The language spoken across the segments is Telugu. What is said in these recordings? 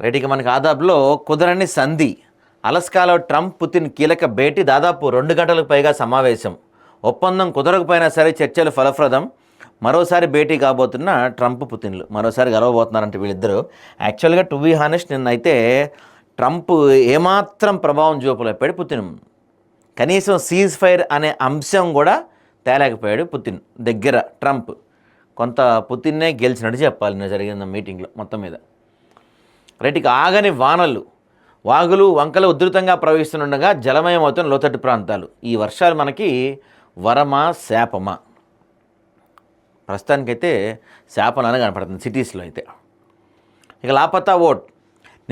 రైట్, ఇక మనకి ఆదాబ్లో కుదరని సంధి. అలస్కాలో ట్రంప్ పుతిన్ కీలక భేటీ, దాదాపు 2 గంటలకు పైగా సమావేశం. ఒప్పందం కుదరకపోయినా సరే చర్చలు ఫలప్రదం. మరోసారి భేటీ కాబోతున్న ట్రంప్ పుతిన్లు మరోసారి గెలవబోతున్నారంటే వీళ్ళిద్దరూ. యాక్చువల్గా టు బీ హానెస్ట్ నిన్నైతే ట్రంప్ ఏమాత్రం ప్రభావం చూపలేకపోయాడు పుతిన్. కనీసం సీజ్ ఫైర్ అనే అంశం కూడా తేలేకపోయాడు పుతిన్ దగ్గర. ట్రంప్ కొంత పుతిన్నే గెలిచినట్టు చెప్పాలి నిన్న జరిగిన మీటింగ్లో మొత్తం మీద. రైట్, ఇక ఆగని వానలు, వాగులు వంకలు ఉధృతంగా ప్రవహిస్తుండగా జలమయమవుతున్న లోతట్టు ప్రాంతాలు. ఈ వర్షాలు మనకి వరమా శాపమా? ప్రస్తుతానికైతే శాపనానే కనపడుతుంది సిటీస్లో అయితే. ఇక లాపతా ఓట్,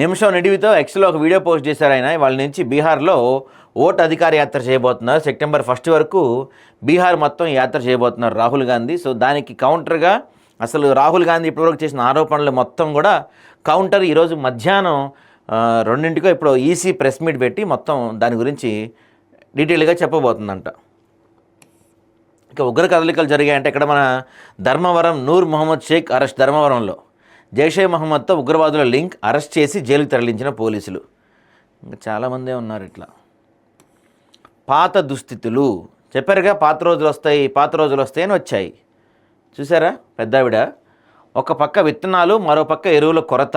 నిమిషం నిడివితో ఎక్స్లో ఒక వీడియో పోస్ట్ చేశారు ఆయన. వాళ్ళ నుంచి బీహార్లో ఓట్ అధికార యాత్ర చేయబోతున్నారు. సెప్టెంబర్ 1 వరకు బీహార్ మొత్తం యాత్ర చేయబోతున్నారు రాహుల్ గాంధీ. సో దానికి కౌంటర్గా అసలు రాహుల్ గాంధీ ఇప్పటివరకు చేసిన ఆరోపణలు మొత్తం కూడా కౌంటర్ ఈరోజు మధ్యాహ్నం 2 ఇప్పుడు ఈసీ ప్రెస్ మీట్ పెట్టి మొత్తం దాని గురించి డీటెయిల్గా చెప్పబోతుందంట. ఇక ఉగ్ర కదలికలు జరిగాయంటే ఇక్కడ మన ధర్మవరం నూర్ మొహమ్మద్ షేక్ అరెస్ట్. ధర్మవరంలో జైషే మహమ్మద్తో ఉగ్రవాదుల లింక్, అరెస్ట్ చేసి జైలుకి తరలించిన పోలీసులు. ఇంకా చాలామందే ఉన్నారు ఇట్లా. పాత దుస్థితులు చెప్పారుగా, పాత రోజులు వస్తాయి అని వచ్చాయి. చూసారా పెద్దావిడ, ఒక పక్క విత్తనాలు, మరో పక్క ఎరువుల కొరత,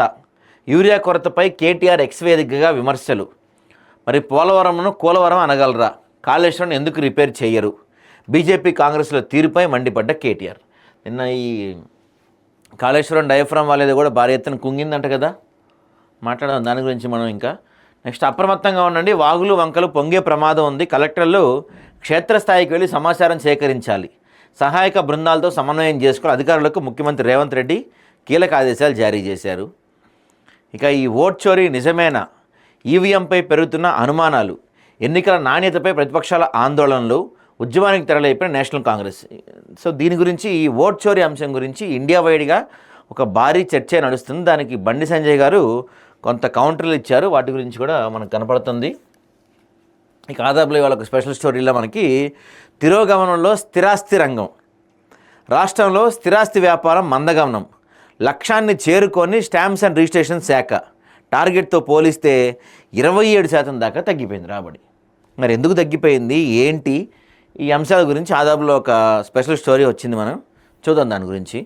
యూరియా కొరతపై కేటీఆర్ ఎక్స్ వేదికగా విమర్శలు. మరి పోలవరంను కూలవరం అనగలరా? కాళేశ్వరం ఎందుకు రిపేర్ చేయరు? బీజేపీ కాంగ్రెస్లో తీరుపై మండిపడ్డ కేటీఆర్. నిన్న ఈ కాళేశ్వరం డయాఫ్రామ్ వాళ్ళది కూడా భారీ ఎత్తున కుంగిందంట కదా, మాట్లాడదాం దాని గురించి మనం. ఇంకా నెక్స్ట్, అప్రమత్తంగా ఉండండి, వాగులు వంకలు పొంగే ప్రమాదం ఉంది. కలెక్టర్లు క్షేత్రస్థాయికి వెళ్ళి సమాచారం సేకరించాలి. సహాయక బృందాలతో సమన్వయం చేసుకుని అధికారులకు ముఖ్యమంత్రి రేవంత్ రెడ్డి కీలక ఆదేశాలు జారీ చేశారు. ఇక ఈ ఓట్ చోరీ నిజమేనా? ఈవీఎంపై పెరుగుతున్న అనుమానాలు, ఎన్నికల నాణ్యతపై ప్రతిపక్షాల ఆందోళనలు, ఉద్యమానికి తెరలేపిన నేషనల్ కాంగ్రెస్. సో దీని గురించి, ఈ ఓట్ చోరీ అంశం గురించి ఇండియా వైడ్గా ఒక భారీ చర్చ నడుస్తుంది. దానికి బండి సంజయ్ గారు కొంత కౌంటర్లు ఇచ్చారు, వాటి గురించి కూడా మనకు కనపడుతుంది. ఇక ఆదాబ్లో ఇవాళ ఒక స్పెషల్ స్టోరీలో మనకి తిరోగమనంలో స్థిరాస్తి రంగం. రాష్ట్రంలో స్థిరాస్తి వ్యాపారం మందగమనం. లక్ష్యాన్ని చేరుకొని స్టాంప్స్ అండ్ రిజిస్ట్రేషన్ శాఖ టార్గెట్తో పోలిస్తే 27% దాకా తగ్గిపోయింది రాబడి. మరి ఎందుకు తగ్గిపోయింది, ఏంటి, ఈ అంశాల గురించి ఆదాబ్లో ఒక స్పెషల్ స్టోరీ వచ్చింది, మనం చూద్దాం దాని గురించి.